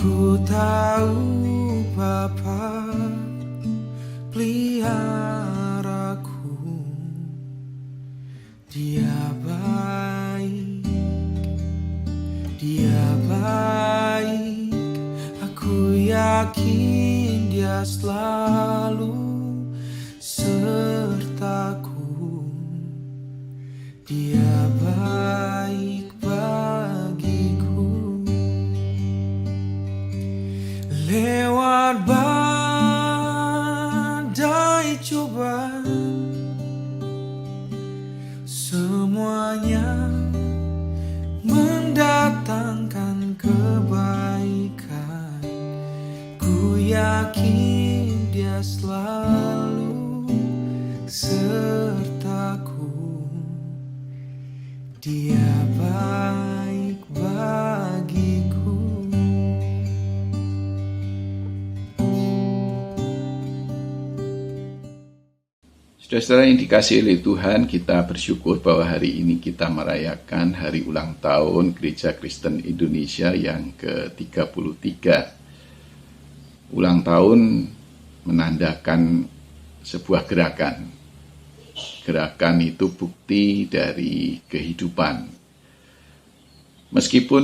Ku tahu Bapa peliharaku, Dia baik, Dia baik. Aku yakin Dia selalu sertaku. Dia baik bagiku. Lewat badai cobaan, semuanya mendatangkan kebaikan. Ku yakin Dia selalu sertaku. Dia baik bagiku. Saudara-saudara yang dikasihi oleh Tuhan, kita bersyukur bahwa hari ini kita merayakan hari ulang tahun Gereja Kristen Indonesia yang ke-33. Ulang tahun menandakan sebuah gerakan. Gerakan itu bukti dari kehidupan. Meskipun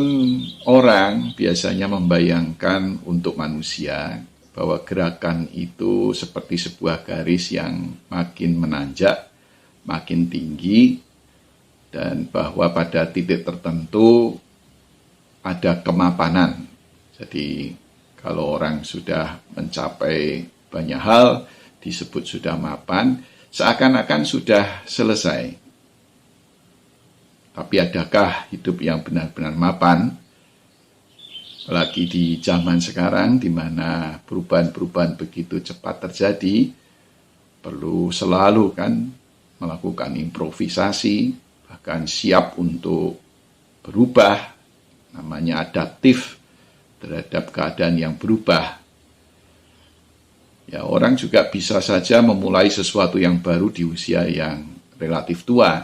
orang biasanya membayangkan untuk manusia bahwa gerakan itu seperti sebuah garis yang makin menanjak, makin tinggi, dan bahwa pada titik tertentu ada kemapanan. Jadi kalau orang sudah mencapai banyak hal, disebut sudah mapan, seakan-akan sudah selesai. Tapi adakah hidup yang benar-benar mapan? Apalagi di zaman sekarang di mana perubahan-perubahan begitu cepat terjadi, perlu selalu kan melakukan improvisasi, bahkan siap untuk berubah, namanya adaptif terhadap keadaan yang berubah. Ya, orang juga bisa saja memulai sesuatu yang baru di usia yang relatif tua.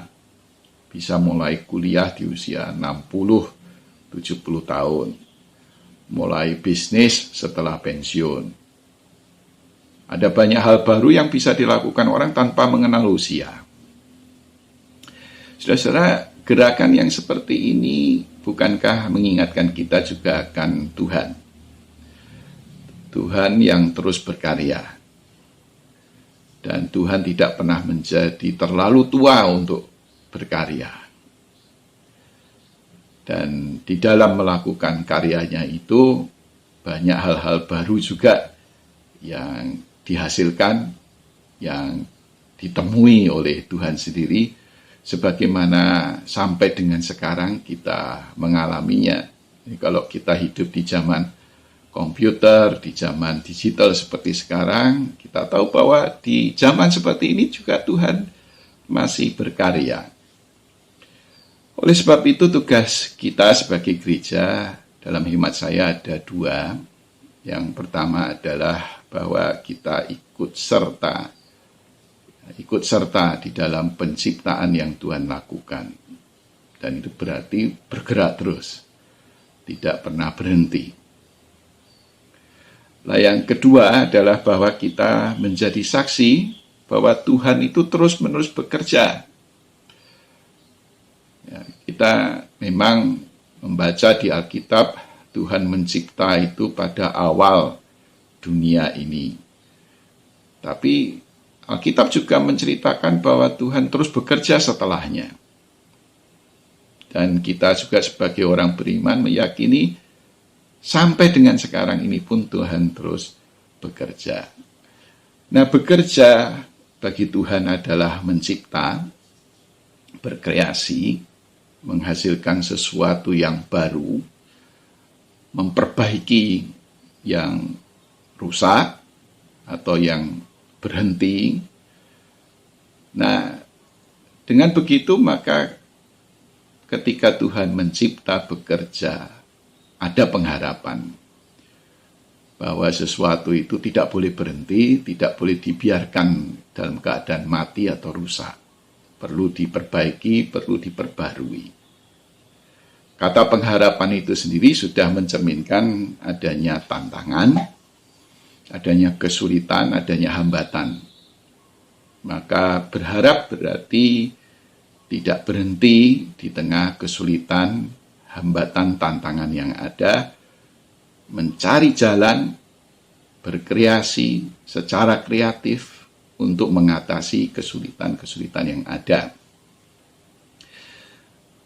Bisa mulai kuliah di usia 60-70 tahun. Mulai bisnis setelah pensiun. Ada banyak hal baru yang bisa dilakukan orang tanpa mengenal usia. Saudara-saudara, gerakan yang seperti ini bukankah mengingatkan kita juga akan Tuhan? Tuhan yang terus berkarya. Dan Tuhan tidak pernah menjadi terlalu tua untuk berkarya. Dan di dalam melakukan karyanya itu banyak hal-hal baru juga yang dihasilkan, yang ditemui oleh Tuhan sendiri, sebagaimana sampai dengan sekarang kita mengalaminya. Jadi kalau kita hidup di zaman komputer, di zaman digital seperti sekarang, kita tahu bahwa di zaman seperti ini juga Tuhan masih berkarya. Oleh sebab itu tugas kita sebagai gereja dalam hemat saya ada dua. Yang pertama adalah bahwa kita ikut serta di dalam penciptaan yang Tuhan lakukan. Dan itu berarti bergerak terus, tidak pernah berhenti. Nah, yang kedua adalah bahwa kita menjadi saksi bahwa Tuhan itu terus-menerus bekerja. Ya, kita memang membaca di Alkitab, Tuhan mencipta itu pada awal dunia ini. Tapi Alkitab juga menceritakan bahwa Tuhan terus bekerja setelahnya. Dan kita juga sebagai orang beriman meyakini sampai dengan sekarang ini pun Tuhan terus bekerja. Nah, bekerja bagi Tuhan adalah mencipta, berkreasi, menghasilkan sesuatu yang baru, memperbaiki yang rusak atau yang berhenti. Nah, dengan begitu maka ketika Tuhan mencipta, bekerja, ada pengharapan bahwa sesuatu itu tidak boleh berhenti, tidak boleh dibiarkan dalam keadaan mati atau rusak. Perlu diperbaiki, perlu diperbarui. Kata pengharapan itu sendiri sudah mencerminkan adanya tantangan, adanya kesulitan, adanya hambatan. Maka berharap berarti tidak berhenti di tengah kesulitan, hambatan, tantangan yang ada, mencari jalan, berkreasi secara kreatif untuk mengatasi kesulitan-kesulitan yang ada.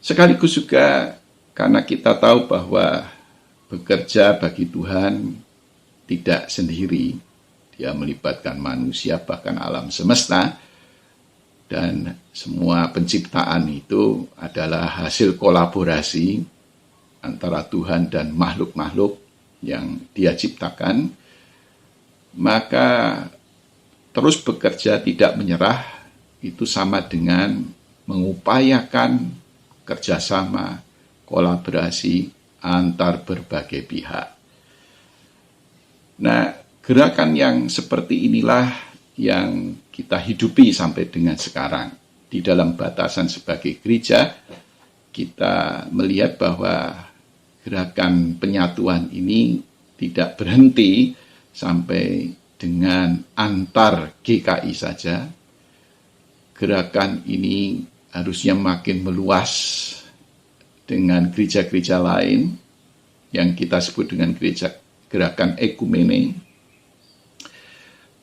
Sekaligus juga karena kita tahu bahwa bekerja bagi Tuhan tidak sendiri, dia melibatkan manusia bahkan alam semesta, dan semua penciptaan itu adalah hasil kolaborasi antara Tuhan dan makhluk-makhluk yang dia ciptakan. Maka terus bekerja tidak menyerah itu sama dengan mengupayakan kerjasama, kolaborasi antar berbagai pihak. Nah, gerakan yang seperti inilah yang kita hidupi sampai dengan sekarang. Di dalam batasan sebagai gereja, kita melihat bahwa gerakan penyatuan ini tidak berhenti sampai dengan antar GKI saja. Gerakan ini harusnya makin meluas dengan gereja-gereja lain yang kita sebut dengan gerakan ekumene.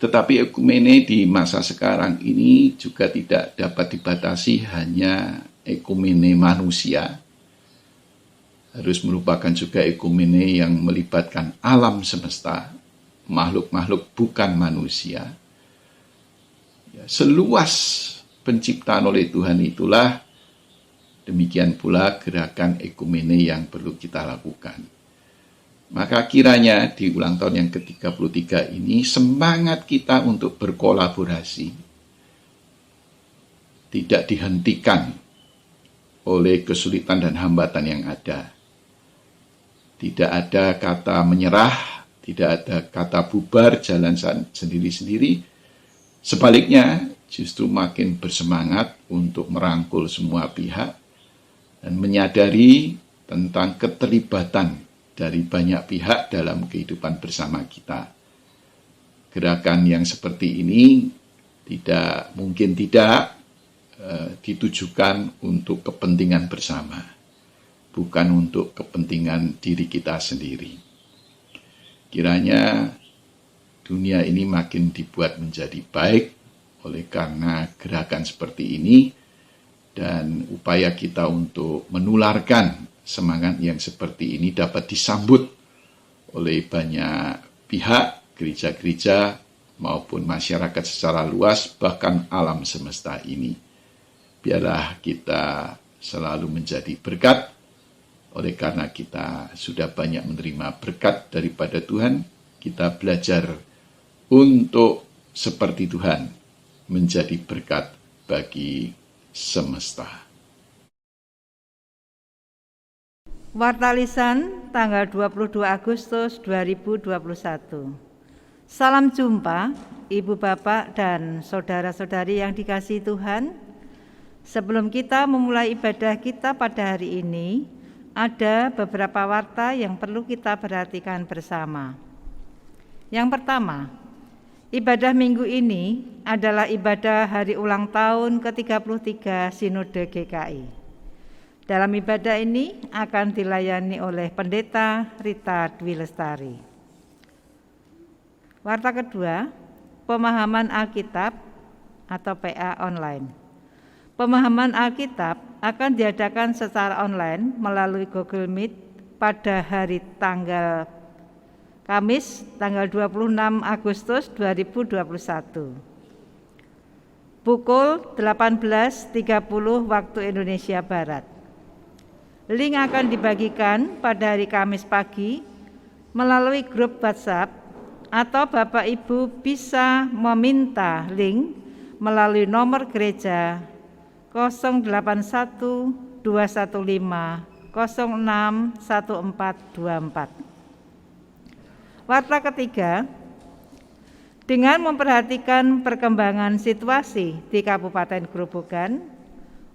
Tetapi ekumene di masa sekarang ini juga tidak dapat dibatasi hanya ekumene manusia. Harus merupakan juga ekumene yang melibatkan alam semesta, makhluk-makhluk bukan manusia. Ya, seluas penciptaan oleh Tuhan itulah, demikian pula gerakan ekumene yang perlu kita lakukan. Maka kiranya di ulang tahun yang ke-33 ini semangat kita untuk berkolaborasi tidak dihentikan oleh kesulitan dan hambatan yang ada. Tidak ada kata menyerah, tidak ada kata bubar, jalan sendiri-sendiri. Sebaliknya, justru makin bersemangat untuk merangkul semua pihak dan menyadari tentang keterlibatan dari banyak pihak dalam kehidupan bersama kita. Gerakan yang seperti ini mungkin tidak ditujukan untuk kepentingan bersama, bukan untuk kepentingan diri kita sendiri. Kiranya dunia ini makin dibuat menjadi baik oleh karena gerakan seperti ini, dan upaya kita untuk menularkan semangat yang seperti ini dapat disambut oleh banyak pihak, gereja-gereja maupun masyarakat secara luas, bahkan alam semesta ini. Biarlah kita selalu menjadi berkat, oleh karena kita sudah banyak menerima berkat daripada Tuhan, kita belajar untuk seperti Tuhan, menjadi berkat bagi semesta. Warta Lisan tanggal 22 Agustus 2021. Salam jumpa Ibu Bapak dan saudara-saudari yang dikasihi Tuhan. Sebelum kita memulai ibadah kita pada hari ini, ada beberapa warta yang perlu kita perhatikan bersama. Yang pertama, ibadah minggu ini adalah ibadah hari ulang tahun ke-33 Sinode GKI. Dalam ibadah ini akan dilayani oleh Pendeta Rita Dwi Lestari. Warta kedua, pemahaman Alkitab atau PA online. Pemahaman Alkitab akan diadakan secara online melalui Google Meet pada hari Kamis tanggal 26 Agustus 2021. Pukul 18.30 waktu Indonesia Barat. Link akan dibagikan pada hari Kamis pagi melalui grup WhatsApp, atau Bapak Ibu bisa meminta link melalui nomor gereja 081 215 06 1424. Warta ketiga, dengan memperhatikan perkembangan situasi di Kabupaten Grobogan,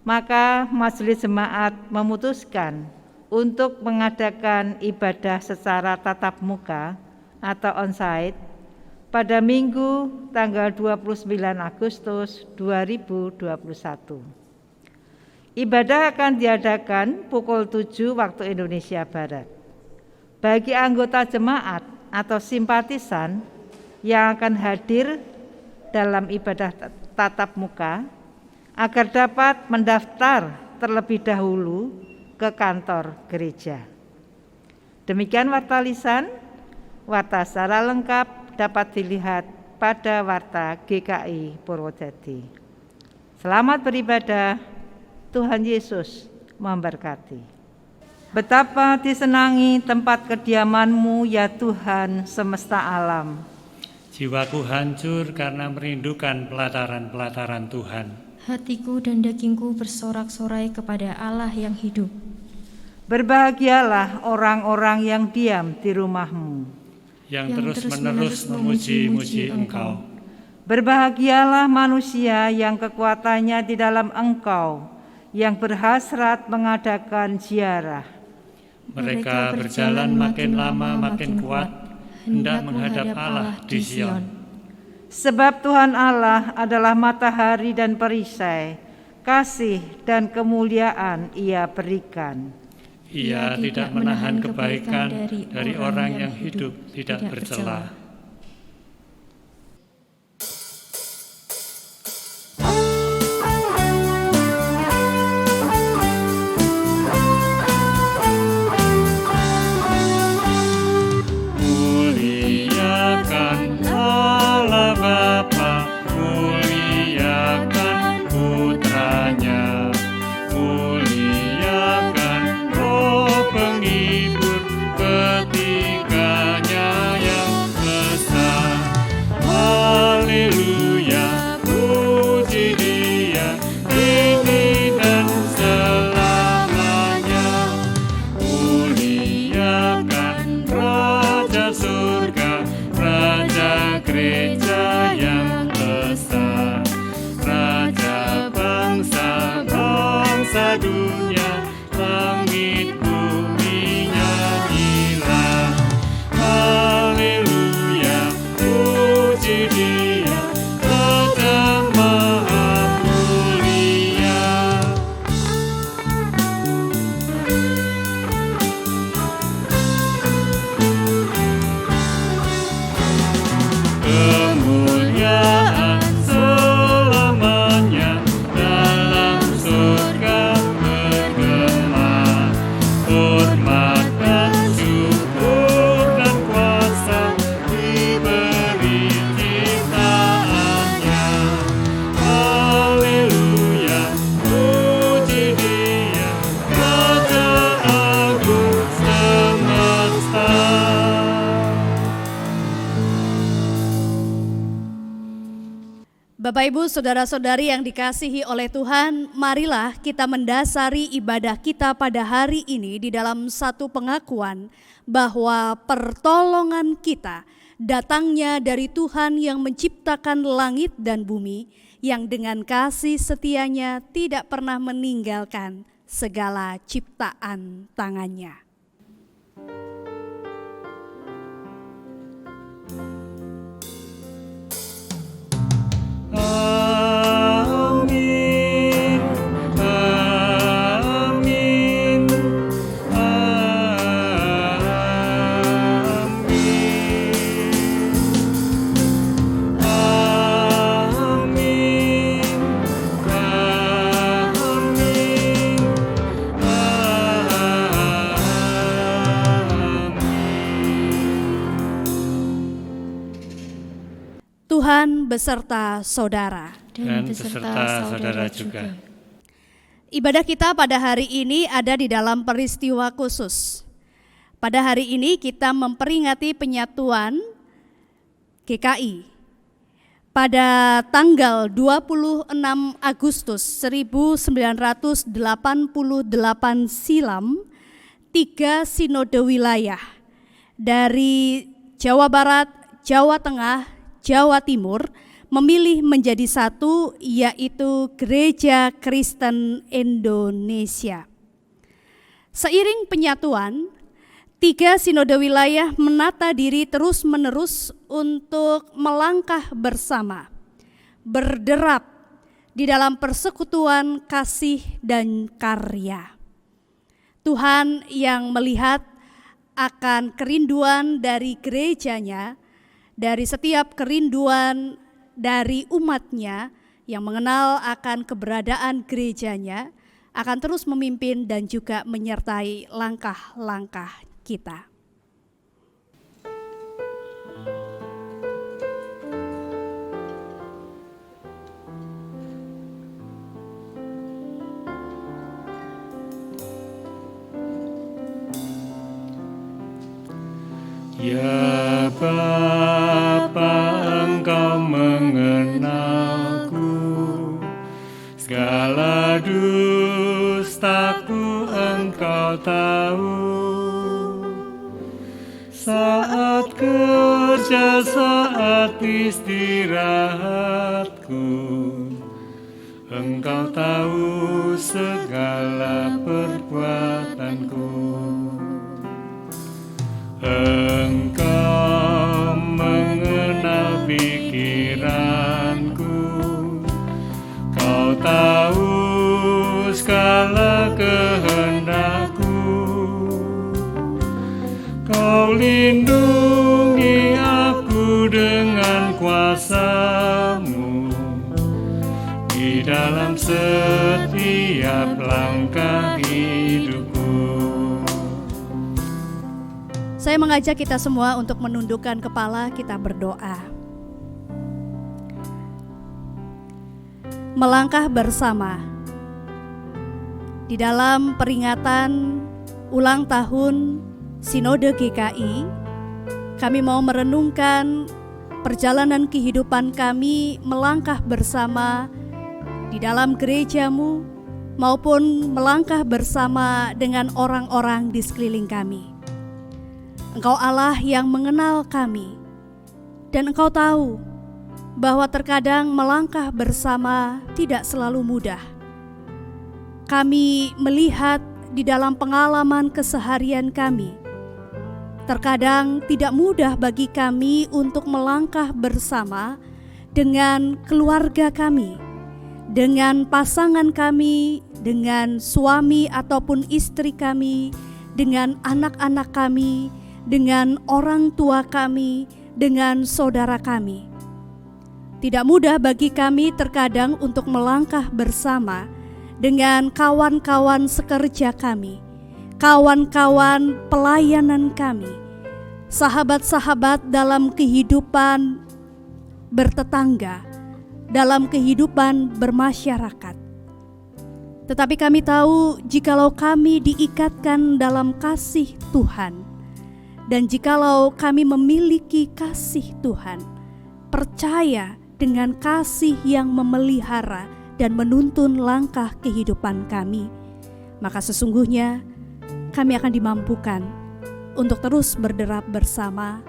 maka Majelis Jemaat memutuskan untuk mengadakan ibadah secara tatap muka atau onsite pada Minggu tanggal 29 Agustus 2021. Ibadah akan diadakan pukul 7 waktu Indonesia Barat. Bagi anggota jemaat atau simpatisan yang akan hadir dalam ibadah tatap muka, agar dapat mendaftar terlebih dahulu ke kantor gereja. Demikian warta lisan. Warta secara lengkap dapat dilihat pada warta GKI Purwodadi. Selamat beribadah. Tuhan Yesus memberkati. Betapa disenangi tempat kediaman-Mu ya Tuhan semesta alam. Jiwaku hancur karena merindukan pelataran-pelataran Tuhan. Hatiku dan dagingku bersorak-sorai kepada Allah yang hidup. Berbahagialah orang-orang yang diam di rumah-Mu, Yang terus-menerus memuji-muji Engkau. Berbahagialah manusia yang kekuatannya di dalam Engkau, yang berhasrat mengadakan ziarah. Mereka berjalan makin lama makin kuat, hendak menghadap Allah di Sion. Sebab Tuhan Allah adalah matahari dan perisai, kasih dan kemuliaan Ia berikan. Ia tidak menahan kebaikan dari orang yang hidup tidak bercela. Bapak Ibu, saudara-saudari yang dikasihi oleh Tuhan, marilah kita mendasari ibadah kita pada hari ini di dalam satu pengakuan bahwa pertolongan kita datangnya dari Tuhan yang menciptakan langit dan bumi, yang dengan kasih setianya tidak pernah meninggalkan segala ciptaan tangannya. Amin, amin, amin, amin, Tuhan beserta saudara. dan beserta saudara juga. Ibadah kita pada hari ini ada di dalam peristiwa khusus. Pada hari ini kita memperingati penyatuan GKI. Pada tanggal 26 Agustus 1988 silam, 3 sinode wilayah dari Jawa Barat, Jawa Tengah, Jawa Timur memilih menjadi satu, yaitu Gereja Kristen Indonesia. Seiring penyatuan, 3 sinode wilayah menata diri terus-menerus untuk melangkah bersama, berderap di dalam persekutuan kasih dan karya. Tuhan yang melihat akan kerinduan dari gerejanya, dari setiap kerinduan dari umatnya yang mengenal akan keberadaan gerejanya, akan terus memimpin dan juga menyertai langkah-langkah kita. Ya Bapa, Engkau mengenalku, segala dustaku Engkau tahu. Saat kerja, saat istirahatku, Engkau tahu segala perbuatanku. Engkau mengenal pikiranku, Kau tahu segala kehendakku. Kau lindungi aku dengan kuasa-Mu di dalam setiap langkah hidupku. Saya mengajak kita semua untuk menundukkan kepala, kita berdoa. Melangkah bersama di dalam peringatan ulang tahun Sinode GKI, kami mau merenungkan perjalanan kehidupan kami melangkah bersama di dalam gereja-Mu maupun melangkah bersama dengan orang-orang di sekeliling kami. Engkau Allah yang mengenal kami, dan Engkau tahu bahwa terkadang melangkah bersama tidak selalu mudah. Kami melihat di dalam pengalaman keseharian kami, terkadang tidak mudah bagi kami untuk melangkah bersama dengan keluarga kami, dengan pasangan kami, dengan suami ataupun istri kami, dengan anak-anak kami, dengan orang tua kami, dengan saudara kami. Tidak mudah bagi kami terkadang untuk melangkah bersama dengan kawan-kawan sekerja kami, kawan-kawan pelayanan kami, sahabat-sahabat dalam kehidupan bertetangga, dalam kehidupan bermasyarakat. Tetapi kami tahu jikalau kami diikatkan dalam kasih Tuhan, dan jikalau kami memiliki kasih Tuhan, percaya dengan kasih yang memelihara dan menuntun langkah kehidupan kami, maka sesungguhnya kami akan dimampukan untuk terus berderap bersama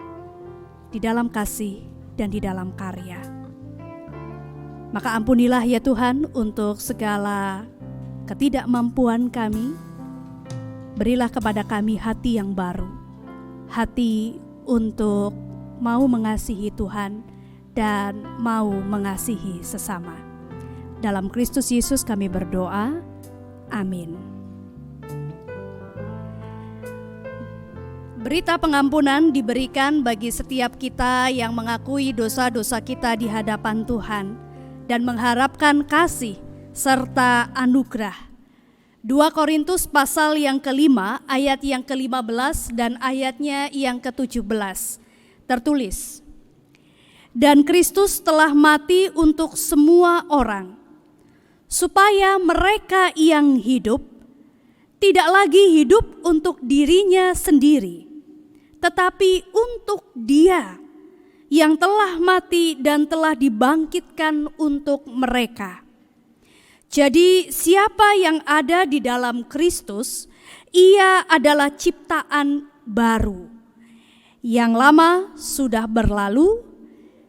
di dalam kasih dan di dalam karya. Maka ampunilah ya Tuhan untuk segala ketidakmampuan kami. Berilah kepada kami hati yang baru, hati untuk mau mengasihi Tuhan dan mau mengasihi sesama. Dalam Kristus Yesus kami berdoa, amin. Berita pengampunan diberikan bagi setiap kita yang mengakui dosa-dosa kita di hadapan Tuhan dan mengharapkan kasih serta anugerah. 2 Korintus pasal yang ke-5 ayat yang ke-15 dan ayatnya yang ke-17 tertulis, dan Kristus telah mati untuk semua orang, supaya mereka yang hidup tidak lagi hidup untuk dirinya sendiri, tetapi untuk Dia yang telah mati dan telah dibangkitkan untuk mereka. Jadi siapa yang ada di dalam Kristus, ia adalah ciptaan baru. Yang lama sudah berlalu,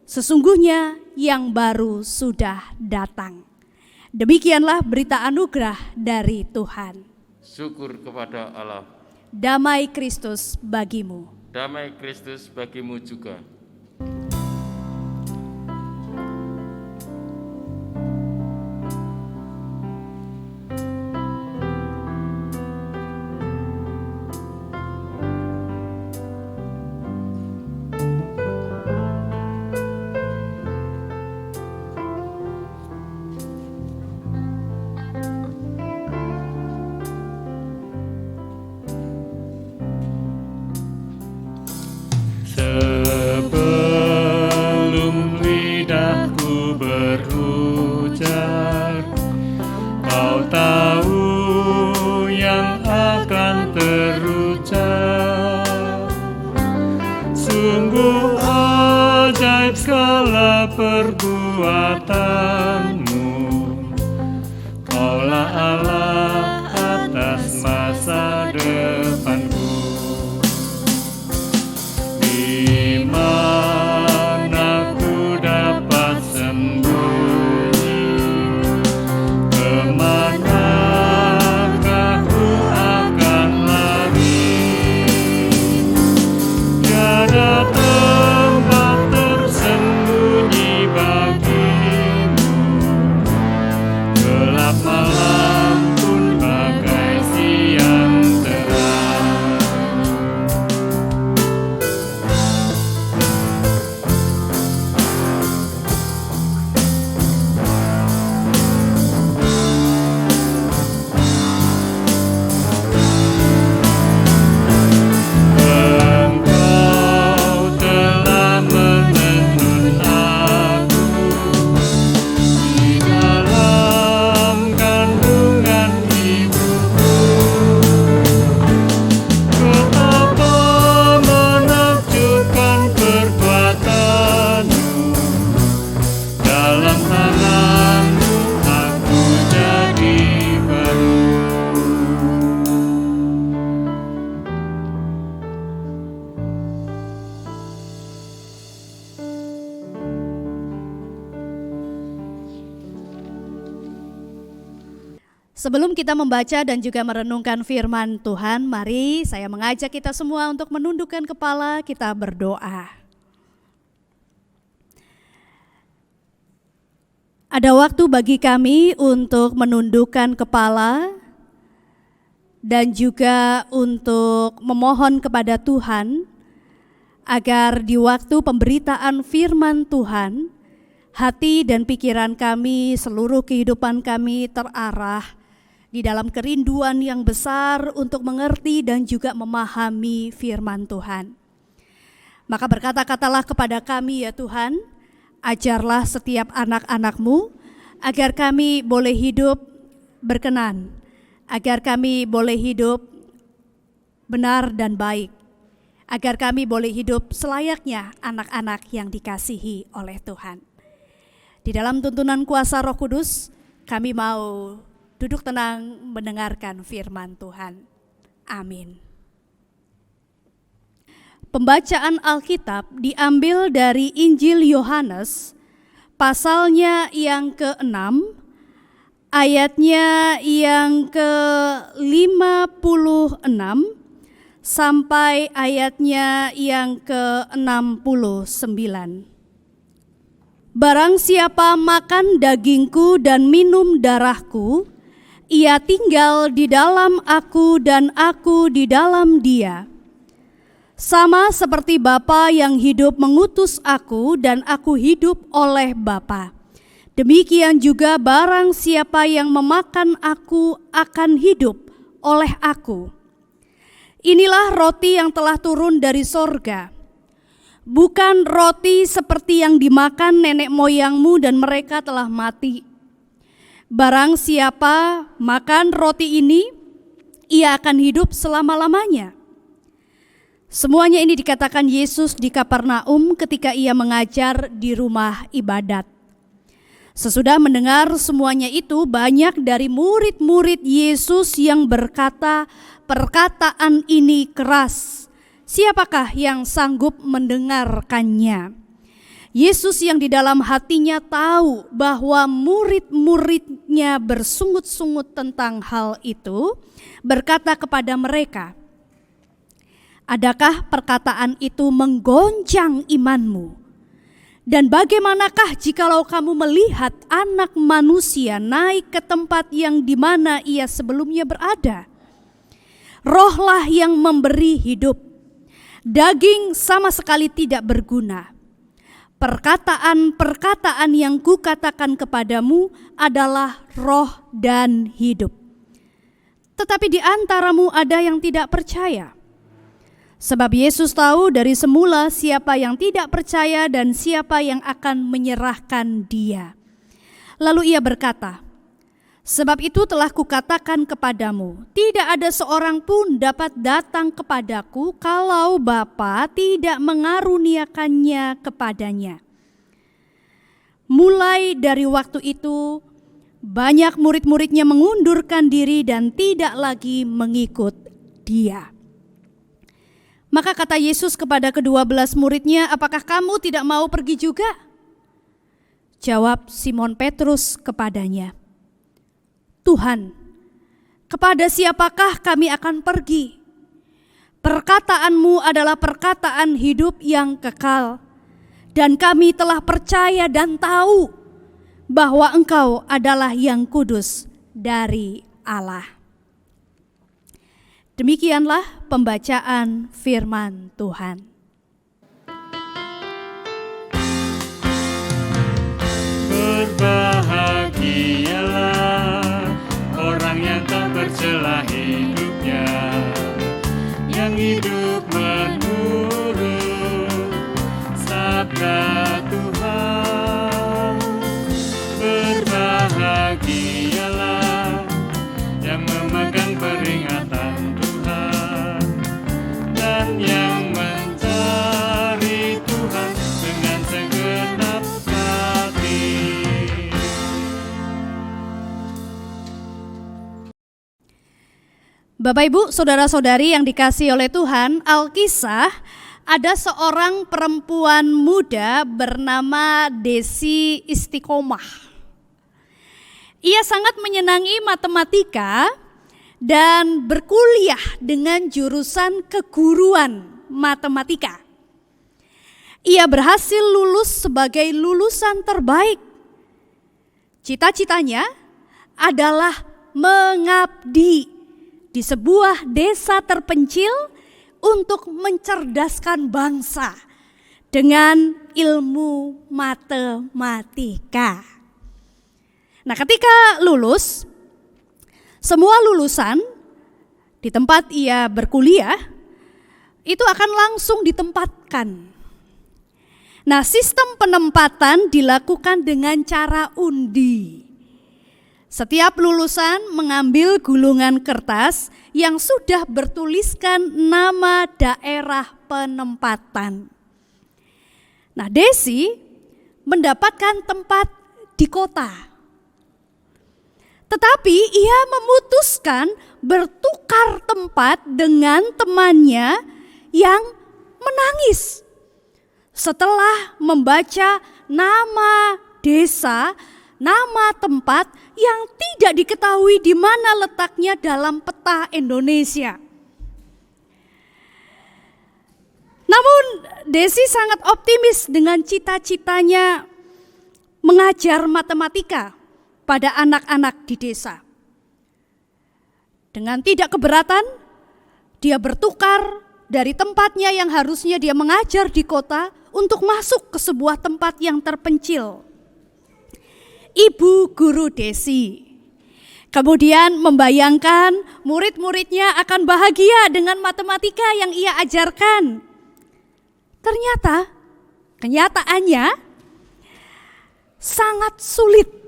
sesungguhnya yang baru sudah datang. Demikianlah berita anugerah dari Tuhan. Syukur kepada Allah. Damai Kristus bagimu. Damai Kristus bagimu juga. Sebelum lidahku berujar, kau tahu yang akan terucap. Sungguh ajaib segala perbuatanmu, Kaulah Allah atas masa depanku. Di mana ku dapat sembunyi, kemanakah ku akan lari? Tiada tempat tersembunyi bagimu, gelap malam pun bagai siang terang. Engkau telah menuntun aku di dalam kandungan ibuku. Betapa menakjubkan perbuatanmu, dalam tanganmu aku jadi baru. Sebelum kita membaca dan juga merenungkan firman Tuhan, mari saya mengajak kita semua untuk menundukkan kepala, kita berdoa. Ada waktu bagi kami untuk menundukkan kepala dan juga untuk memohon kepada Tuhan agar di waktu pemberitaan firman Tuhan, hati dan pikiran kami, seluruh kehidupan kami terarah di dalam kerinduan yang besar untuk mengerti dan juga memahami firman Tuhan. Maka berkata-katalah kepada kami ya Tuhan, ajarlah setiap anak-anak-Mu agar kami boleh hidup berkenan, agar kami boleh hidup benar dan baik, agar kami boleh hidup selayaknya anak-anak yang dikasihi oleh Tuhan. Di dalam tuntunan kuasa Roh Kudus, kami mau duduk tenang mendengarkan firman Tuhan. Amin. Pembacaan Alkitab diambil dari Injil Yohanes, pasalnya yang ke-6, ayatnya yang ke-56 sampai ayatnya yang ke-69. Barang siapa makan dagingku dan minum darahku, ia tinggal di dalam aku dan aku di dalam dia. Sama seperti Bapa yang hidup mengutus aku dan aku hidup oleh Bapa. Demikian juga barang siapa yang memakan aku akan hidup oleh aku. Inilah roti yang telah turun dari sorga. Bukan roti seperti yang dimakan nenek moyangmu dan mereka telah mati. Barang siapa makan roti ini, ia akan hidup selama-lamanya. Semuanya ini dikatakan Yesus di Kapernaum ketika ia mengajar di rumah ibadat. Sesudah mendengar semuanya itu, banyak dari murid-murid Yesus yang berkata, perkataan ini keras. Siapakah yang sanggup mendengarkannya? Yesus yang di dalam hatinya tahu bahwa murid-muridnya bersungut-sungut tentang hal itu, berkata kepada mereka, "Adakah perkataan itu menggoncang imanmu? Dan bagaimanakah jikalau kamu melihat Anak Manusia naik ke tempat yang di mana ia sebelumnya berada? Rohlah yang memberi hidup, daging sama sekali tidak berguna. Perkataan-perkataan yang kukatakan kepadamu adalah roh dan hidup. Tetapi di antaramu ada yang tidak percaya." Sebab Yesus tahu dari semula siapa yang tidak percaya dan siapa yang akan menyerahkan Dia. Lalu Ia berkata, "Sebab itu telah kukatakan kepadamu, tidak ada seorang pun dapat datang kepadaku kalau Bapa tidak mengaruniakannya kepadanya." Mulai dari waktu itu, banyak murid-muridnya mengundurkan diri dan tidak lagi mengikut Dia. Maka kata Yesus kepada ke-12 muridnya, "Apakah kamu tidak mau pergi juga?" Jawab Simon Petrus kepadanya, "Tuhan, kepada siapakah kami akan pergi? Perkataan-Mu adalah perkataan hidup yang kekal, dan kami telah percaya dan tahu bahwa Engkau adalah yang kudus dari Allah." Demikianlah pembacaan firman Tuhan. Berbahagialah orang yang tak bercelah hidupnya, yang hidup menurut sabda Tuhan. Berbahagialah yang memegang peringatan Tuhan dan yang mencari Tuhan dengan segenap hati. Bapak Ibu, saudara-saudari yang dikasihi oleh Tuhan, Alkisah ada seorang perempuan muda bernama Desi Istiqomah. Ia sangat menyenangi matematika dan berkuliah dengan jurusan keguruan matematika. Ia berhasil lulus sebagai lulusan terbaik. Cita-citanya adalah mengabdi di sebuah desa terpencil untuk mencerdaskan bangsa dengan ilmu matematika. Nah, ketika lulus, semua lulusan di tempat ia berkuliah itu akan langsung ditempatkan. Nah, sistem penempatan dilakukan dengan cara undi. Setiap lulusan mengambil gulungan kertas yang sudah bertuliskan nama daerah penempatan. Nah, Desi mendapatkan tempat di kota. Tetapi ia memutuskan bertukar tempat dengan temannya yang menangis setelah membaca nama desa, nama tempat yang tidak diketahui di mana letaknya dalam peta Indonesia. Namun Desi sangat optimis dengan cita-citanya mengajar matematika pada anak-anak di desa. Dengan tidak keberatan, dia bertukar dari tempatnya yang harusnya dia mengajar di kota untuk masuk ke sebuah tempat yang terpencil. Ibu guru Desi kemudian membayangkan murid-muridnya akan bahagia dengan matematika yang ia ajarkan. Ternyata kenyataannya sangat sulit.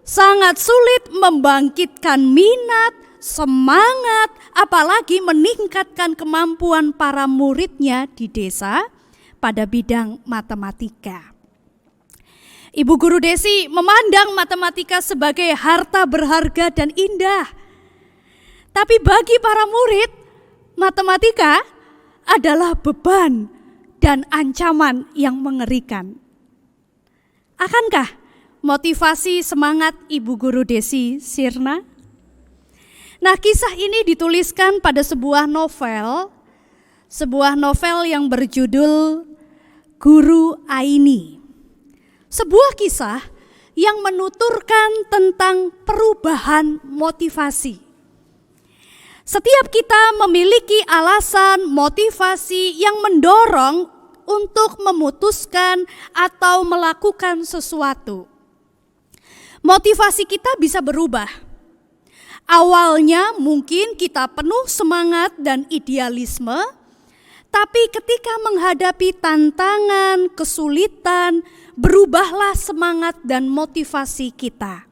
Sangat sulit membangkitkan minat, semangat, apalagi meningkatkan kemampuan para muridnya di desa pada bidang matematika. Ibu guru Desi memandang matematika sebagai harta berharga dan indah. Tapi bagi para murid, matematika adalah beban dan ancaman yang mengerikan. Akankah motivasi semangat Ibu Guru Desi sirna? Nah, kisah ini dituliskan pada sebuah novel yang berjudul Guru Aini. Sebuah kisah yang menuturkan tentang perubahan motivasi. Setiap kita memiliki alasan motivasi yang mendorong untuk memutuskan atau melakukan sesuatu. Motivasi kita bisa berubah. Awalnya mungkin kita penuh semangat dan idealisme, tapi ketika menghadapi tantangan, kesulitan, berubahlah semangat dan motivasi kita.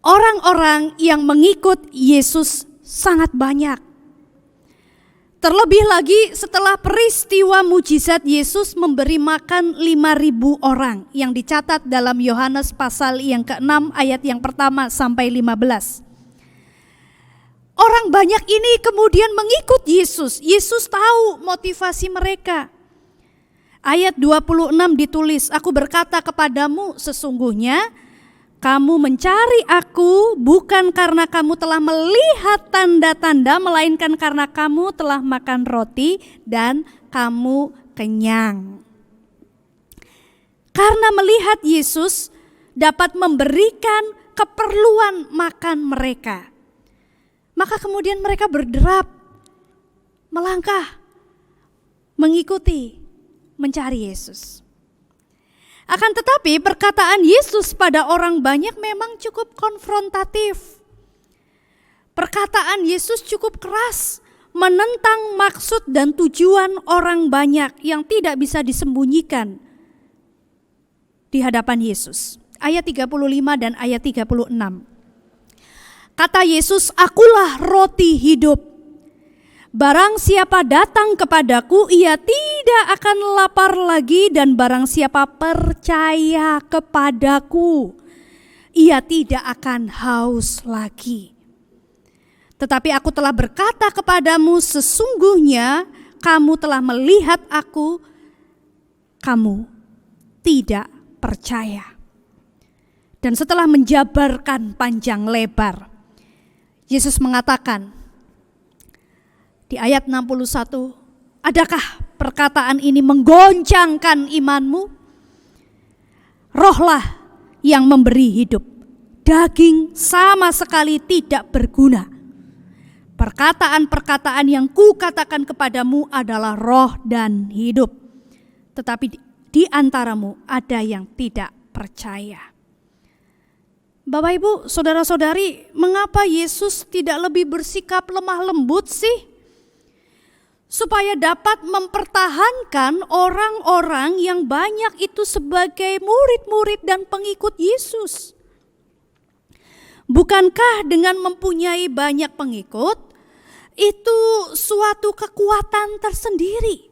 Orang-orang yang mengikut Yesus sangat banyak. Terlebih lagi setelah peristiwa mujizat Yesus memberi makan 5.000 orang yang dicatat dalam Yohanes pasal yang ke-6 ayat yang pertama sampai 15. Orang banyak ini kemudian mengikut Yesus. Yesus tahu motivasi mereka. Ayat 26 ditulis, "Aku berkata kepadamu, sesungguhnya kamu mencari aku bukan karena kamu telah melihat tanda-tanda, melainkan karena kamu telah makan roti dan kamu kenyang." Karena melihat Yesus dapat memberikan keperluan makan mereka, maka kemudian mereka berderap, melangkah, mengikuti, mencari Yesus. Akan tetapi perkataan Yesus pada orang banyak memang cukup konfrontatif. Perkataan Yesus cukup keras, menentang maksud dan tujuan orang banyak yang tidak bisa disembunyikan di hadapan Yesus. Ayat 35 dan ayat 36. Kata Yesus, "Akulah roti hidup. Barang siapa datang kepadaku, ia tidak akan lapar lagi, dan barang siapa percaya kepadaku, ia tidak akan haus lagi. Tetapi aku telah berkata kepadamu, sesungguhnya kamu telah melihat aku, kamu tidak percaya." Dan setelah menjabarkan panjang lebar, Yesus mengatakan di ayat 61, "Adakah perkataan ini menggoncangkan imanmu? Rohlah yang memberi hidup, daging sama sekali tidak berguna. Perkataan-perkataan yang kukatakan kepadamu adalah roh dan hidup, tetapi di antaramu ada yang tidak percaya." Bapak Ibu, saudara-saudari, mengapa Yesus tidak lebih bersikap lemah lembut sih? Supaya dapat mempertahankan orang-orang yang banyak itu sebagai murid-murid dan pengikut Yesus. Bukankah dengan mempunyai banyak pengikut itu suatu kekuatan tersendiri?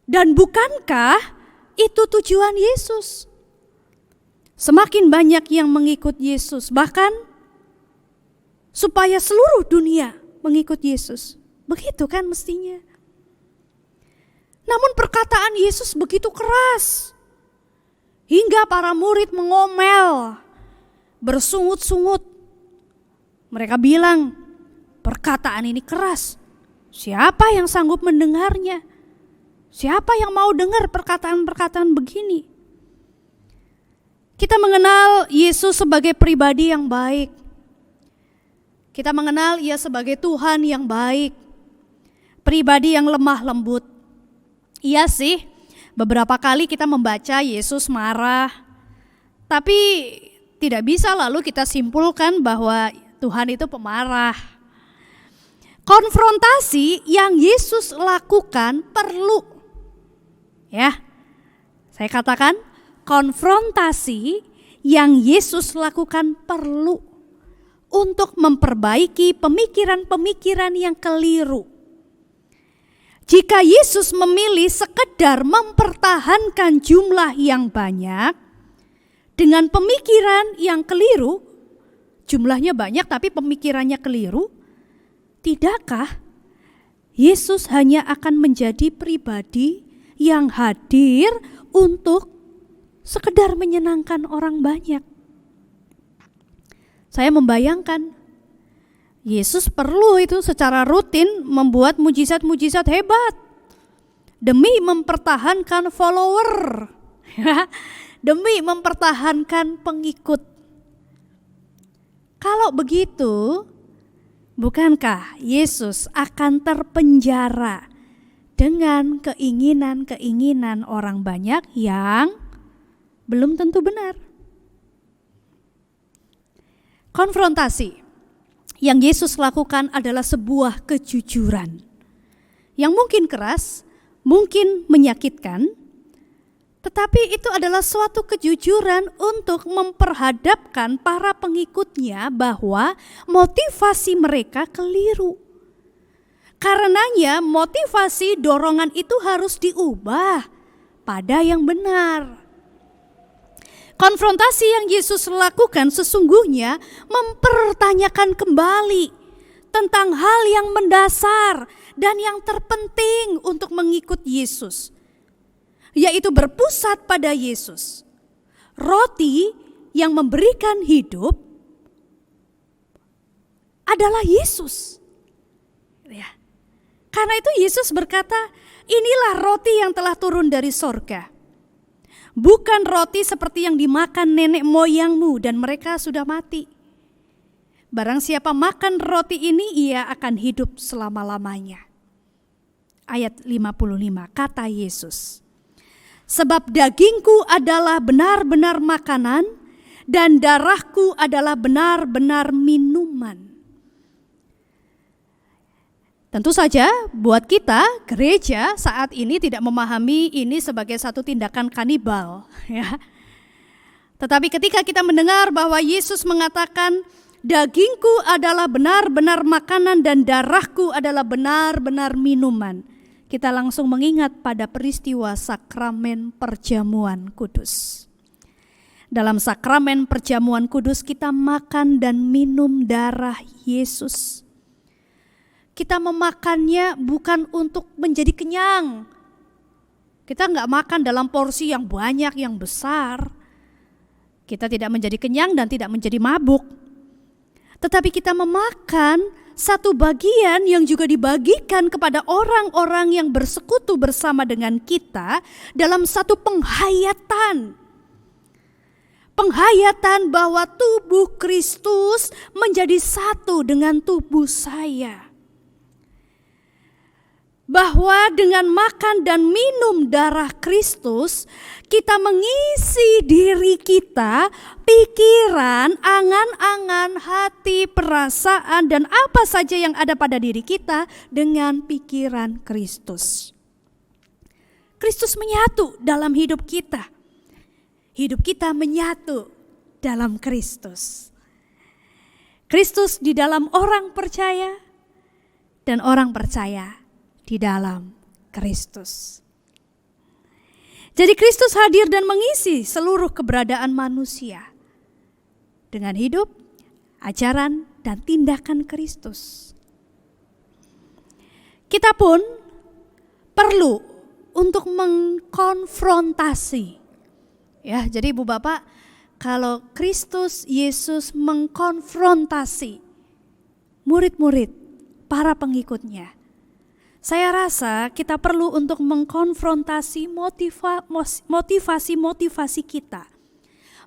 Dan bukankah itu tujuan Yesus? Semakin banyak yang mengikut Yesus, bahkan supaya seluruh dunia mengikut Yesus. Begitu kan mestinya. Namun perkataan Yesus begitu keras, hingga para murid mengomel, bersungut-sungut. Mereka bilang, perkataan ini keras. Siapa yang sanggup mendengarnya? Siapa yang mau dengar perkataan-perkataan begini? Kita mengenal Yesus sebagai pribadi yang baik. Kita mengenal Ia sebagai Tuhan yang baik, pribadi yang lemah lembut. Iya sih, beberapa kali kita membaca Yesus marah, tapi tidak bisa lalu kita simpulkan bahwa Tuhan itu pemarah. Konfrontasi yang Yesus lakukan perlu, ya, saya katakan konfrontasi yang Yesus lakukan perlu untuk memperbaiki pemikiran-pemikiran yang keliru. Jika Yesus memilih sekedar mempertahankan jumlah yang banyak dengan pemikiran yang keliru, jumlahnya banyak tapi pemikirannya keliru, tidakkah Yesus hanya akan menjadi pribadi yang hadir untuk sekedar menyenangkan orang banyak. Saya membayangkan Yesus perlu itu secara rutin membuat mujizat-mujizat hebat demi mempertahankan follower, demi mempertahankan pengikut. Kalau begitu, bukankah Yesus akan terpenjara dengan keinginan-keinginan orang banyak yang belum tentu benar? Konfrontasi yang Yesus lakukan adalah sebuah kejujuran yang mungkin keras, mungkin menyakitkan, tetapi itu adalah suatu kejujuran untuk memperhadapkan para pengikutnya bahwa motivasi mereka keliru. Karenanya motivasi dorongan itu harus diubah pada yang benar. Konfrontasi yang Yesus lakukan sesungguhnya mempertanyakan kembali tentang hal yang mendasar dan yang terpenting untuk mengikut Yesus, yaitu berpusat pada Yesus. Roti yang memberikan hidup adalah Yesus. Ya. Karena itu Yesus berkata, inilah roti yang telah turun dari sorga. Bukan roti seperti yang dimakan nenek moyangmu dan mereka sudah mati. Barang siapa makan roti ini, ia akan hidup selama-lamanya. Ayat 55, kata Yesus, sebab dagingku adalah benar-benar makanan dan darahku adalah benar-benar minuman. Tentu saja buat kita gereja saat ini tidak memahami ini sebagai satu tindakan kanibal, ya. Tetapi ketika kita mendengar bahwa Yesus mengatakan dagingku adalah benar-benar makanan dan darahku adalah benar-benar minuman, kita langsung mengingat pada peristiwa sakramen perjamuan kudus. Dalam sakramen perjamuan kudus kita makan dan minum darah Yesus. Kita memakannya bukan untuk menjadi kenyang. Kita enggak makan dalam porsi yang banyak, yang besar. Kita tidak menjadi kenyang dan tidak menjadi mabuk. Tetapi kita memakan satu bagian yang juga dibagikan kepada orang-orang yang bersekutu bersama dengan kita dalam satu penghayatan. Penghayatan bahwa tubuh Kristus menjadi satu dengan tubuh saya. Bahwa dengan makan dan minum darah Kristus, kita mengisi diri kita, pikiran, angan-angan, hati, perasaan, dan apa saja yang ada pada diri kita dengan pikiran Kristus. Kristus menyatu dalam hidup kita. Hidup kita menyatu dalam Kristus. Kristus di dalam orang percaya dan orang percaya di dalam Kristus. Jadi Kristus hadir dan mengisi seluruh keberadaan manusia dengan hidup, ajaran, dan tindakan Kristus. Kita pun perlu untuk mengkonfrontasi. Ya, jadi Ibu Bapak, kalau Kristus Yesus mengkonfrontasi murid-murid, para pengikutnya, saya rasa kita perlu untuk mengkonfrontasi motivasi kita.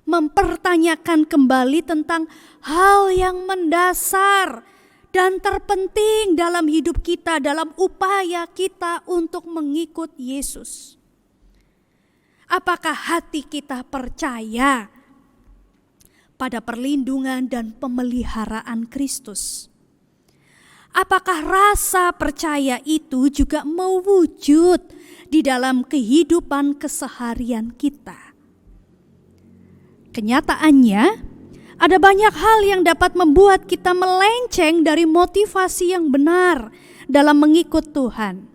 Mempertanyakan kembali tentang hal yang mendasar dan terpenting dalam hidup kita, dalam upaya kita untuk mengikut Yesus. Apakah hati kita percaya pada perlindungan dan pemeliharaan Kristus? Apakah rasa percaya itu juga mewujud di dalam kehidupan keseharian kita? Kenyataannya, ada banyak hal yang dapat membuat kita melenceng dari motivasi yang benar dalam mengikut Tuhan.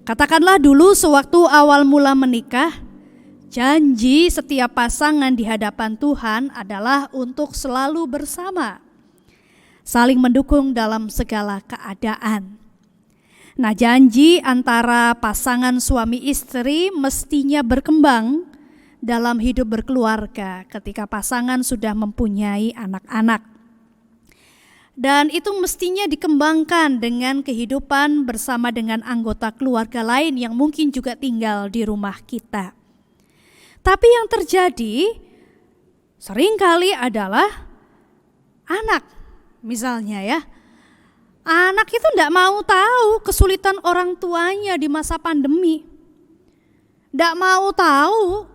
Katakanlah dulu sewaktu awal mula menikah, janji setiap pasangan di hadapan Tuhan adalah untuk selalu bersama, saling mendukung dalam segala keadaan. Nah, janji antara pasangan suami istri mestinya berkembang dalam hidup berkeluarga ketika pasangan sudah mempunyai anak-anak. Dan itu mestinya dikembangkan dengan kehidupan bersama dengan anggota keluarga lain yang mungkin juga tinggal di rumah kita. Tapi yang terjadi seringkali adalah anak, misalnya ya. Anak itu tidak mau tahu kesulitan orang tuanya di masa pandemi. Tidak mau tahu,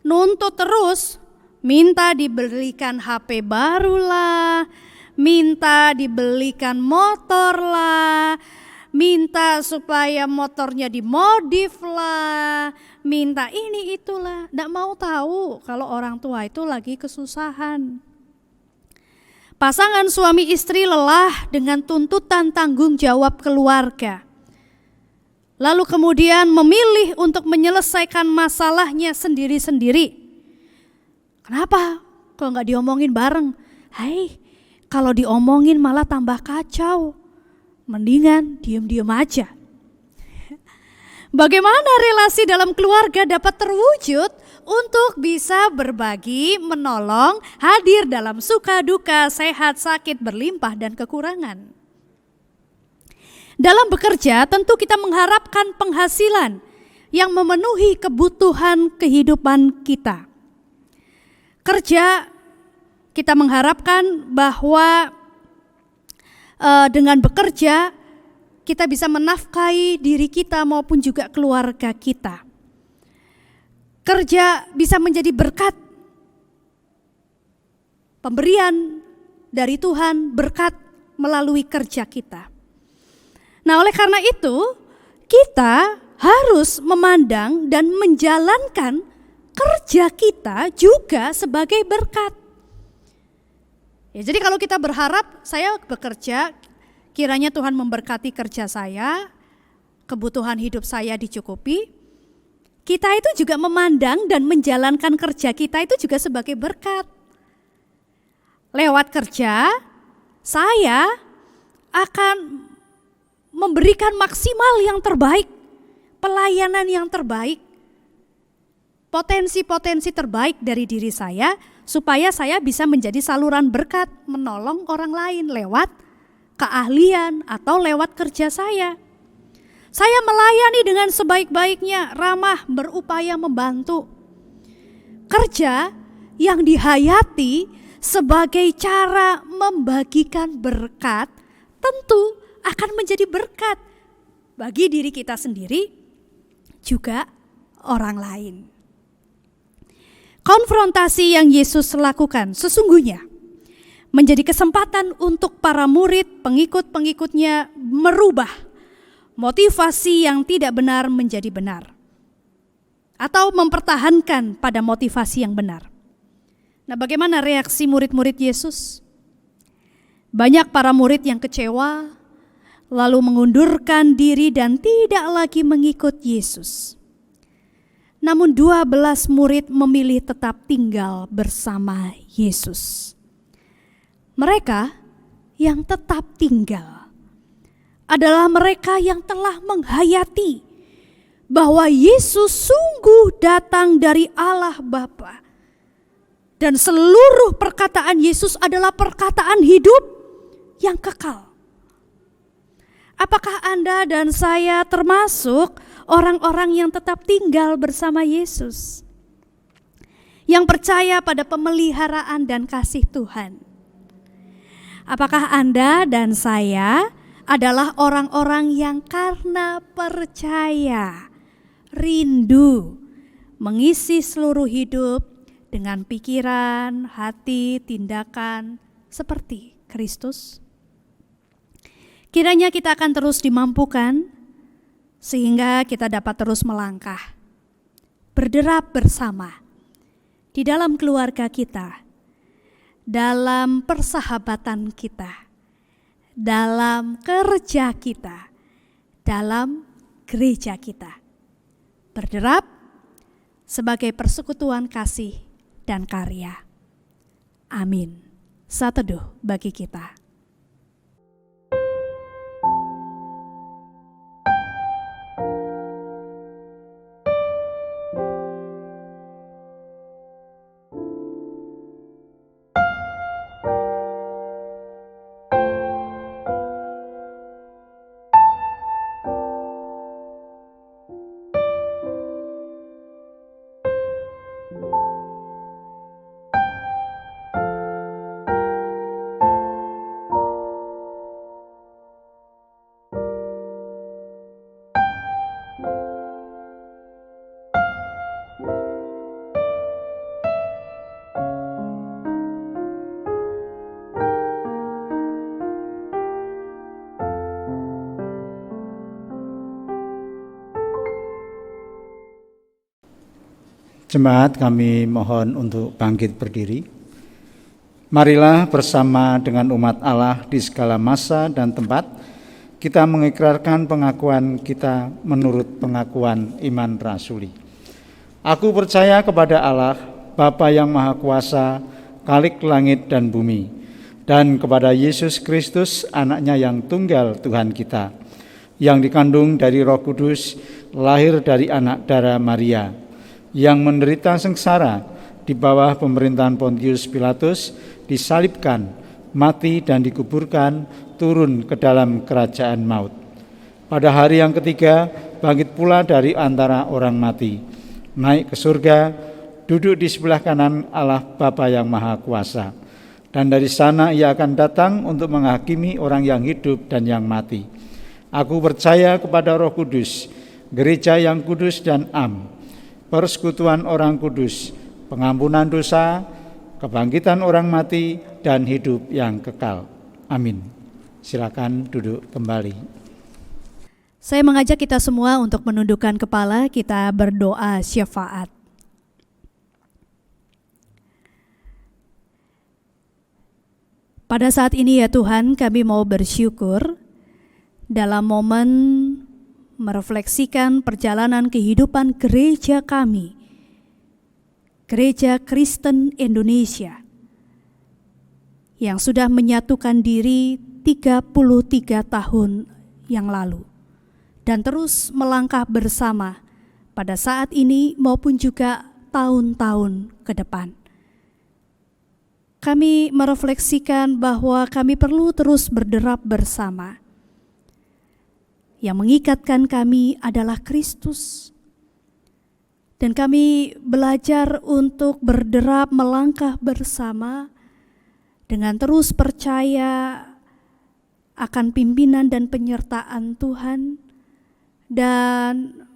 nuntut terus, minta dibelikan HP baru lah, minta dibelikan motor lah, minta supaya motornya dimodif lah, minta ini itulah. Tidak mau tahu kalau orang tua itu lagi kesusahan. Pasangan suami istri lelah dengan tuntutan tanggung jawab keluarga. Lalu kemudian memilih untuk menyelesaikan masalahnya sendiri-sendiri. Kenapa? Kok nggak diomongin bareng? Hai, kalau diomongin malah tambah kacau. Mendingan diem-diem aja. Bagaimana relasi dalam keluarga dapat terwujud untuk bisa berbagi, menolong, hadir dalam suka duka, sehat, sakit, berlimpah, dan kekurangan? Dalam bekerja tentu kita mengharapkan penghasilan yang memenuhi kebutuhan kehidupan kita. Kerja kita mengharapkan bahwa dengan bekerja kita bisa menafkahi diri kita maupun juga keluarga kita. Kerja bisa menjadi berkat, pemberian dari Tuhan, berkat melalui kerja kita. Nah, oleh karena itu kita harus memandang dan menjalankan kerja kita juga sebagai berkat. Ya, jadi kalau kita berharap saya bekerja, kiranya Tuhan memberkati kerja saya, kebutuhan hidup saya dicukupi, kita itu juga memandang dan menjalankan kerja kita itu juga sebagai berkat. Lewat kerja, saya akan memberikan maksimal yang terbaik, pelayanan yang terbaik, potensi-potensi terbaik dari diri saya, supaya saya bisa menjadi saluran berkat, menolong orang lain lewat keahlian atau lewat kerja saya. Saya melayani dengan sebaik-baiknya, ramah, berupaya membantu. Kerja yang dihayati sebagai cara membagikan berkat tentu akan menjadi berkat bagi diri kita sendiri juga orang lain. Konfrontasi yang Yesus lakukan sesungguhnya menjadi kesempatan untuk para murid, pengikut-pengikutnya merubah motivasi yang tidak benar menjadi benar, atau mempertahankan pada motivasi yang benar. Nah, bagaimana reaksi murid-murid Yesus? Banyak para murid yang kecewa, lalu mengundurkan diri dan tidak lagi mengikut Yesus. Namun 12 murid memilih tetap tinggal bersama Yesus. Mereka yang tetap tinggal adalah mereka yang telah menghayati bahwa Yesus sungguh datang dari Allah Bapa. Dan seluruh perkataan Yesus adalah perkataan hidup yang kekal. Apakah Anda dan saya termasuk orang-orang yang tetap tinggal bersama Yesus? Yang percaya pada pemeliharaan dan kasih Tuhan? Apakah Anda dan saya adalah orang-orang yang karena percaya, rindu, mengisi seluruh hidup dengan pikiran, hati, tindakan seperti Kristus? Kiranya kita akan terus dimampukan sehingga kita dapat terus melangkah, berderap bersama di dalam keluarga kita, dalam persahabatan kita, dalam kerja kita, dalam gereja kita. Berderap sebagai persekutuan kasih dan karya. Amin. Saat teduh bagi kita. Jemaat, kami mohon untuk bangkit berdiri. Marilah bersama dengan umat Allah di segala masa dan tempat kita mengikrarkan pengakuan kita menurut pengakuan iman rasuli. Aku percaya kepada Allah, Bapa yang Maha Kuasa, Khalik langit dan bumi, dan kepada Yesus Kristus, Anaknya yang tunggal Tuhan kita, yang dikandung dari Roh Kudus, lahir dari anak darah Maria, yang menderita sengsara di bawah pemerintahan Pontius Pilatus, disalibkan, mati dan dikuburkan, turun ke dalam kerajaan maut. Pada hari yang ketiga, bangkit pula dari antara orang mati, naik ke surga, duduk di sebelah kanan Allah Bapa yang Maha Kuasa. Dan dari sana ia akan datang untuk menghakimi orang yang hidup dan yang mati. Aku percaya kepada Roh Kudus, gereja yang kudus dan am, persekutuan orang kudus, pengampunan dosa, kebangkitan orang mati, dan hidup yang kekal. Amin. Silakan duduk kembali. Saya mengajak kita semua untuk menundukkan kepala, kita berdoa syafaat. Pada saat ini ya Tuhan, kami mau bersyukur dalam momen merefleksikan perjalanan kehidupan gereja kami, Gereja Kristen Indonesia, yang sudah menyatukan diri 33 tahun yang lalu dan terus melangkah bersama pada saat ini maupun juga tahun-tahun ke depan. Kami merefleksikan bahwa kami perlu terus berderap bersama. Yang mengikatkan kami adalah Kristus. Dan kami belajar untuk berderap melangkah bersama dengan terus percaya akan pimpinan dan penyertaan Tuhan dan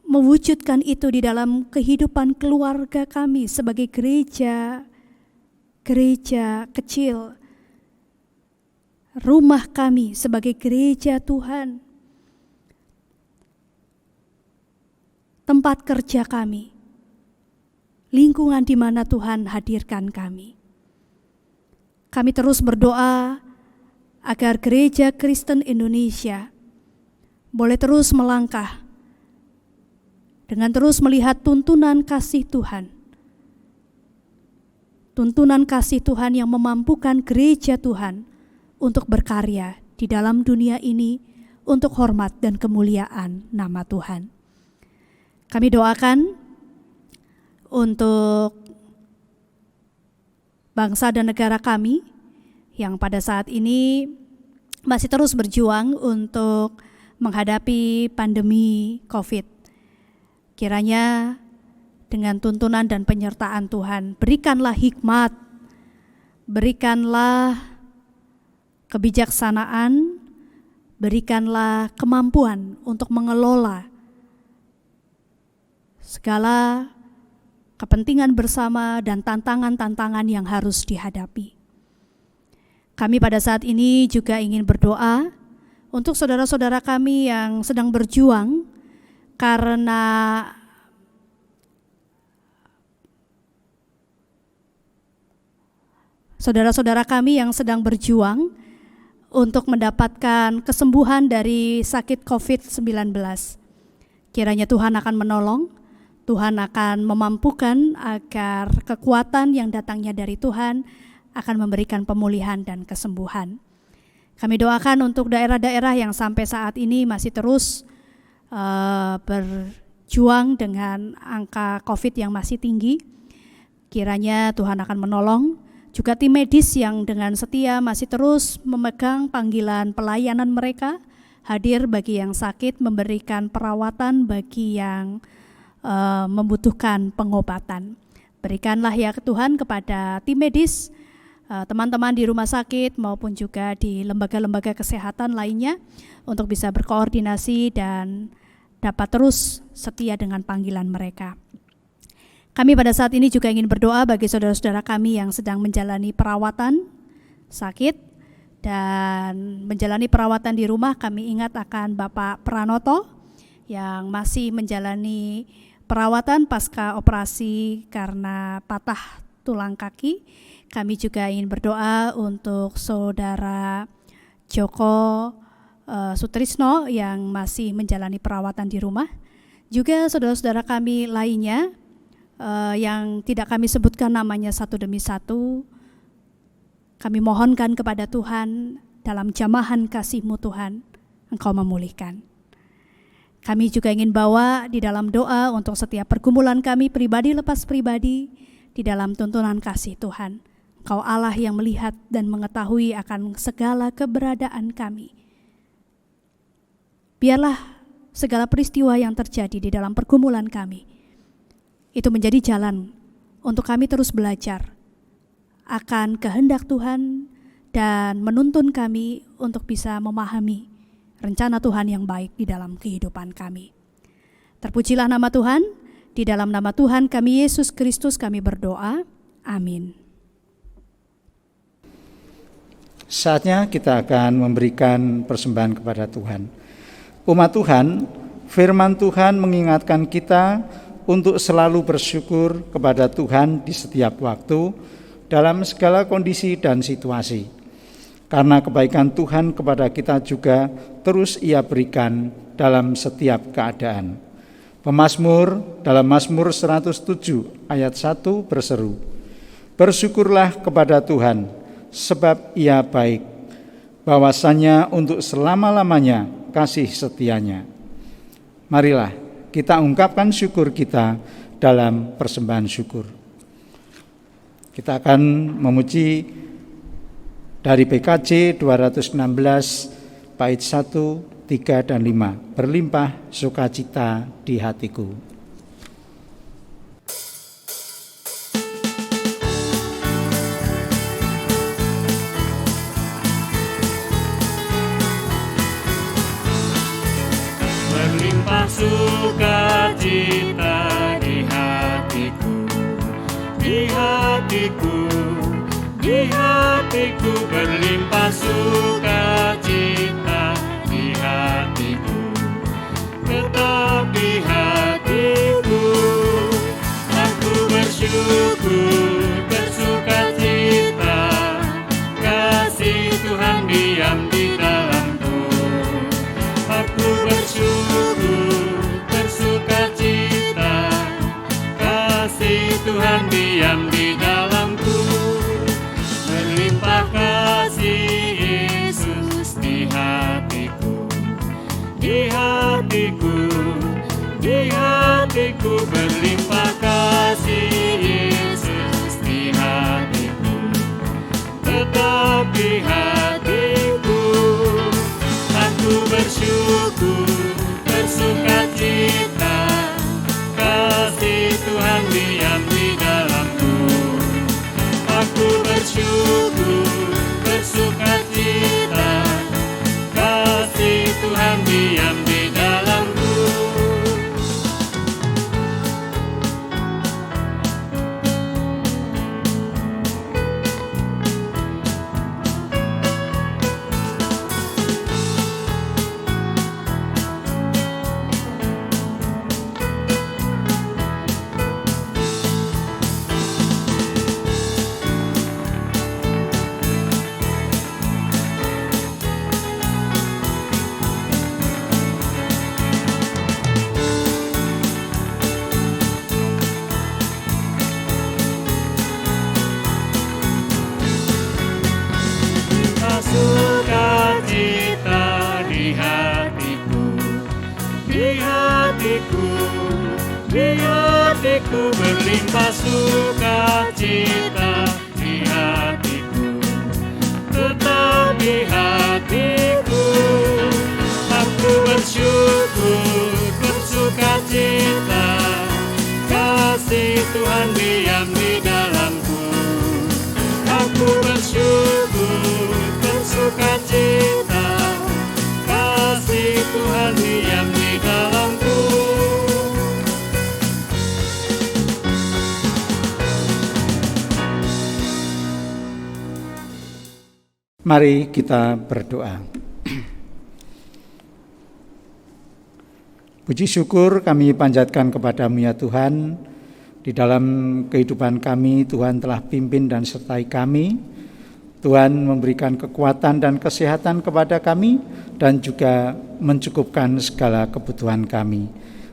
mewujudkan itu di dalam kehidupan keluarga kami sebagai gereja kecil, rumah kami sebagai gereja Tuhan, tempat kerja kami, lingkungan di mana Tuhan hadirkan kami. Kami terus berdoa agar Gereja Kristen Indonesia boleh terus melangkah dengan terus melihat tuntunan kasih Tuhan. Tuntunan kasih Tuhan yang memampukan gereja Tuhan untuk berkarya di dalam dunia ini untuk hormat dan kemuliaan nama Tuhan. Kami doakan untuk bangsa dan negara kami yang pada saat ini masih terus berjuang untuk menghadapi pandemi COVID. Kiranya dengan tuntunan dan penyertaan Tuhan, berikanlah hikmat, berikanlah kebijaksanaan, berikanlah kemampuan untuk mengelola segala kepentingan bersama dan tantangan-tantangan yang harus dihadapi. Kami pada saat ini juga ingin berdoa untuk saudara-saudara kami yang sedang berjuang karena saudara-saudara kami yang sedang berjuang untuk mendapatkan kesembuhan dari sakit COVID-19. Kiranya Tuhan akan menolong, Tuhan akan memampukan agar kekuatan yang datangnya dari Tuhan akan memberikan pemulihan dan kesembuhan. Kami doakan untuk daerah-daerah yang sampai saat ini masih terus berjuang dengan angka COVID yang masih tinggi. Kiranya Tuhan akan menolong. Juga tim medis yang dengan setia masih terus memegang panggilan pelayanan mereka, hadir bagi yang sakit, memberikan perawatan bagi yang membutuhkan pengobatan. Berikanlah ya Tuhan kepada tim medis, teman-teman di rumah sakit maupun juga di lembaga-lembaga kesehatan lainnya untuk bisa berkoordinasi dan dapat terus setia dengan panggilan mereka. Kami pada saat ini juga ingin berdoa bagi saudara-saudara kami yang sedang menjalani perawatan sakit dan menjalani perawatan di rumah. Kami ingat akan Bapak Pranoto yang masih menjalani perawatan pasca operasi karena patah tulang kaki. Kami juga ingin berdoa untuk Saudara Joko Sutrisno yang masih menjalani perawatan di rumah. Juga saudara-saudara kami lainnya yang tidak kami sebutkan namanya satu demi satu, kami mohonkan kepada Tuhan dalam jamahan kasih-Mu Tuhan, Engkau memulihkan. Kami juga ingin bawa di dalam doa untuk setiap pergumulan kami pribadi lepas pribadi di dalam tuntunan kasih Tuhan. Engkau Allah yang melihat dan mengetahui akan segala keberadaan kami. Biarlah segala peristiwa yang terjadi di dalam pergumulan kami itu menjadi jalan untuk kami terus belajar akan kehendak Tuhan dan menuntun kami untuk bisa memahami rencana Tuhan yang baik di dalam kehidupan kami. Terpujilah nama Tuhan, di dalam nama Tuhan kami Yesus Kristus kami berdoa. Amin. Saatnya kita akan memberikan persembahan kepada Tuhan. Umat Tuhan, firman Tuhan mengingatkan kita untuk selalu bersyukur kepada Tuhan di setiap waktu, dalam segala kondisi dan situasi. Karena kebaikan Tuhan kepada kita juga terus Ia berikan dalam setiap keadaan. Pemazmur dalam Mazmur 107 ayat 1 berseru, "Bersyukurlah kepada Tuhan, sebab Ia baik, bahwasanya untuk selama-lamanya kasih setianya." Marilah kita ungkapkan syukur kita dalam persembahan syukur. Kita akan memuji dari PKJ 216 bait 1, 3, dan 5. Berlimpah sukacita di hatiku. Berlimpah sukacita di hatiku, di hatiku, di hatiku, berlimpah sukacita di hatiku, tetap di hatiku. Aku bersyukur, bersukacita, kasih Tuhan diam di dalamku. Aku bersyukur, bersukacita, kasih Tuhan diam di dalamku. Berlimpah kasih Yesus di hatiku, di hatiku, di hatiku. Berlimpah kasih Yesus di hatiku, tetap di hatiku. Aku bersyukur, bersukacita, kasih Tuhan diam di dalamku. Aku bersyukur, bersukacita, kasih Tuhan diam di dalamku. Sukacita di hatiku, di hatiku, di hatiku. Berlimpah sukacita di hatiku, tetap di hatiku. Aku bersyukur, bersukacita, kasih Tuhan diam di dalamku. Aku bersyukur, bersukacita, kasih Tuhan diam di dalamku. Mari kita berdoa. Puji syukur kami panjatkan kepada-Mu ya Tuhan. Di dalam kehidupan kami, Tuhan telah pimpin dan sertai kami. Tuhan memberikan kekuatan dan kesehatan kepada kami dan juga mencukupkan segala kebutuhan kami.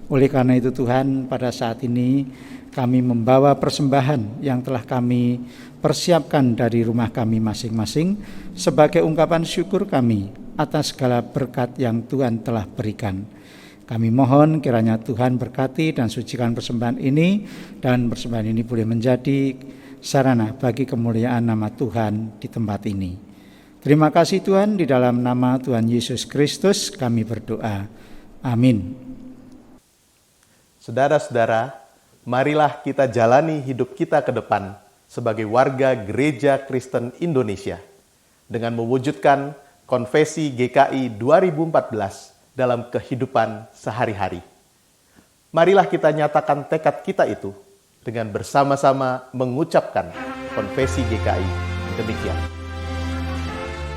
Oleh karena itu Tuhan, pada saat ini kami membawa persembahan yang telah kami persiapkan dari rumah kami masing-masing sebagai ungkapan syukur kami atas segala berkat yang Tuhan telah berikan. Kami mohon kiranya Tuhan berkati dan sucikan persembahan ini, dan persembahan ini boleh menjadi sarana bagi kemuliaan nama Tuhan di tempat ini. Terima kasih Tuhan, di dalam nama Tuhan Yesus Kristus kami berdoa. Amin. Saudara-saudara, marilah kita jalani hidup kita ke depan sebagai warga Gereja Kristen Indonesia dengan mewujudkan Konfesi GKI 2014 dalam kehidupan sehari-hari. Marilah kita nyatakan tekad kita itu dengan bersama-sama mengucapkan Konfesi GKI demikian.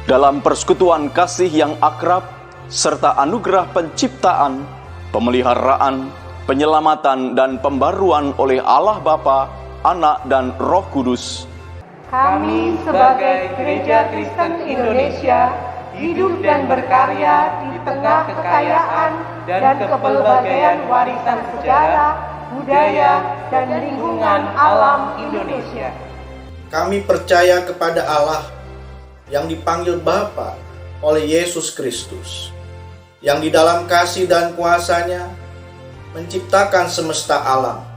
Dalam persekutuan kasih yang akrab, serta anugerah penciptaan, pemeliharaan, penyelamatan, dan pembaruan oleh Allah Bapa, Anak, dan Roh Kudus, kami sebagai Gereja Kristen Indonesia hidup dan berkarya di tengah kekayaan dan kepelbagaian warisan sejarah, budaya, dan lingkungan alam Indonesia. Kami percaya kepada Allah yang dipanggil Bapa oleh Yesus Kristus, yang di dalam kasih dan kuasa-Nya menciptakan semesta alam,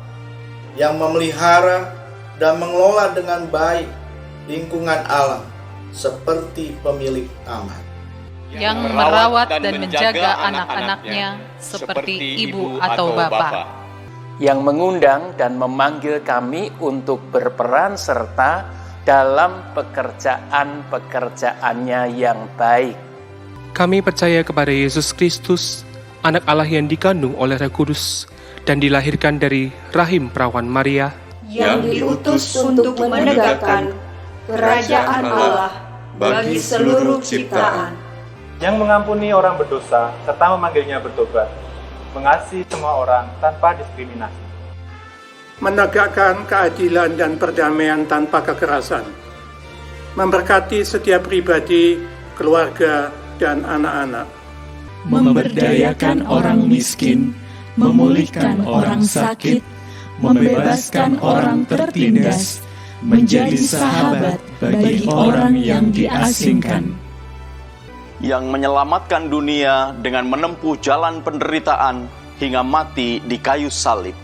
yang memelihara dan mengelola dengan baik lingkungan alam seperti pemilik taman, yang merawat dan menjaga anak-anaknya seperti ibu atau bapa, yang mengundang dan memanggil kami untuk berperan serta dalam pekerjaan-pekerjaannya yang baik. Kami percaya kepada Yesus Kristus, Anak Allah yang dikandung oleh Roh Kudus dan dilahirkan dari rahim perawan Maria, yang diutus untuk menegakkan kerajaan Allah bagi seluruh ciptaan, yang mengampuni orang berdosa serta memanggilnya bertobat, mengasihi semua orang tanpa diskriminasi, menegakkan keadilan dan perdamaian tanpa kekerasan, memberkati setiap pribadi, keluarga, dan anak-anak, memberdayakan orang miskin, memulihkan orang sakit, membebaskan orang tertindas, menjadi sahabat bagi orang yang diasingkan, yang menyelamatkan dunia dengan menempuh jalan penderitaan hingga mati di kayu salib.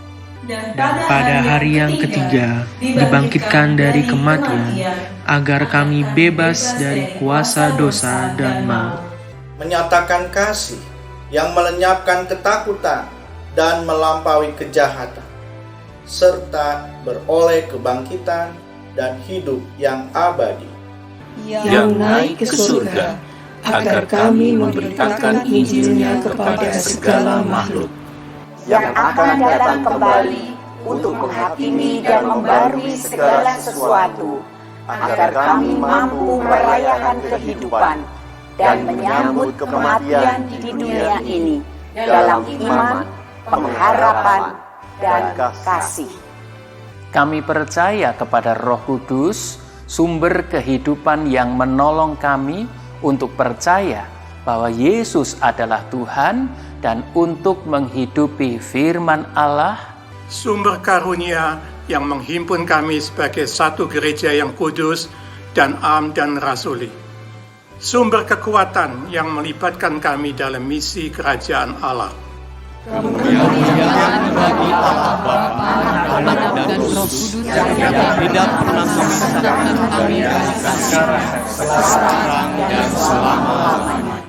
Dan pada hari yang ketiga dibangkitkan dari kematian, agar kami bebas dari kuasa dosa dan maut. Menyatakan kasih yang melenyapkan ketakutan dan melampaui kejahatan, serta beroleh kebangkitan dan hidup yang abadi, yang naik ke surga, agar kami memberitakan Injil-Nya kepada segala makhluk, yang akan datang kembali untuk menghakimi dan membarui segala sesuatu, agar kami mampu merayakan kehidupan dan menyambut kematian di dunia ini dalam iman, pengharapan, dan kasih. Kami percaya kepada Roh Kudus, sumber kehidupan yang menolong kami untuk percaya bahwa Yesus adalah Tuhan dan untuk menghidupi firman Allah, sumber karunia yang menghimpun kami sebagai satu gereja yang kudus dan am dan rasuli, sumber kekuatan yang melibatkan kami dalam misi kerajaan Allah. Kemuliaan bagi Allah Bapa, Anak, dan Roh Kudus yang tidak pernah memisahkan kami dari sekarang dan selama-lamanya.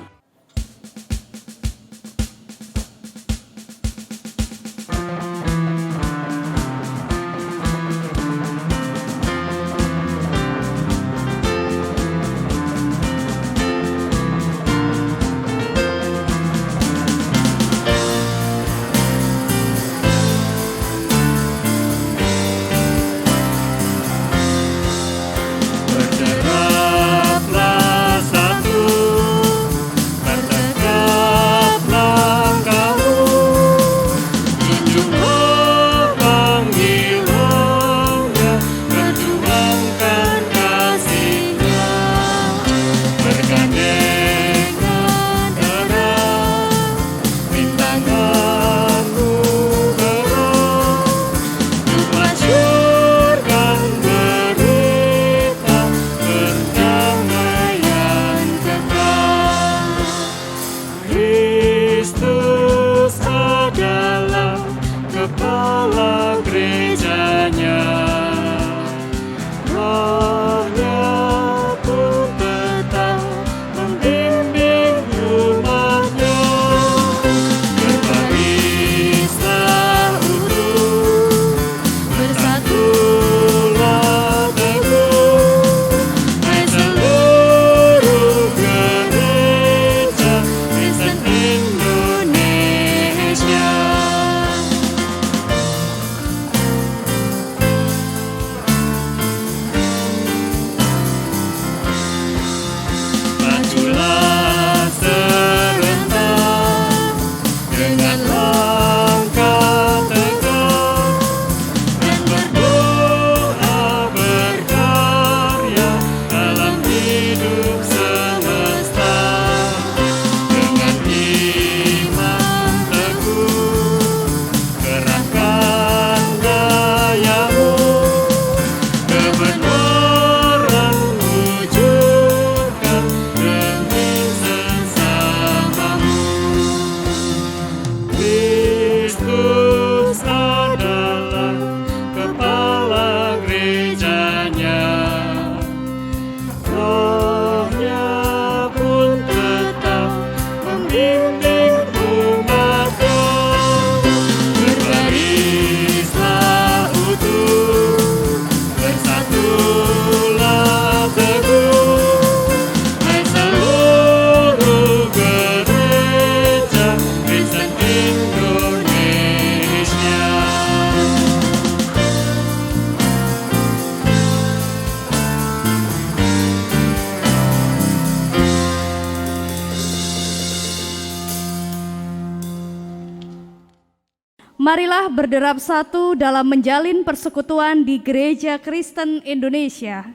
Marilah berderap satu dalam menjalin persekutuan di Gereja Kristen Indonesia.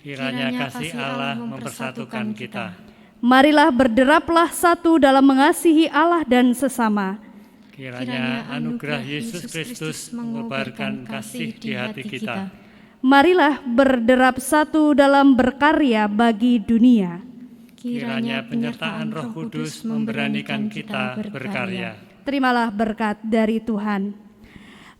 Kiranya kasih Allah mempersatukan kita. Marilah berderaplah satu dalam mengasihi Allah dan sesama. Kiranya anugerah Yesus Kristus mengobarkan kasih di hati kita. Marilah berderap satu dalam berkarya bagi dunia. Kiranya penyertaan Roh Kudus memberanikan kita berkarya. Terimalah berkat dari Tuhan.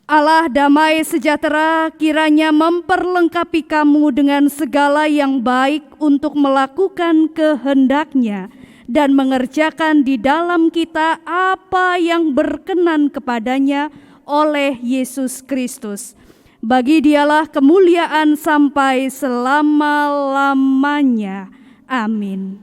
Allah damai sejahtera kiranya memperlengkapi kamu dengan segala yang baik untuk melakukan kehendak-Nya dan mengerjakan di dalam kita apa yang berkenan kepadanya oleh Yesus Kristus. Bagi Dialah kemuliaan sampai selama-lamanya. Amin.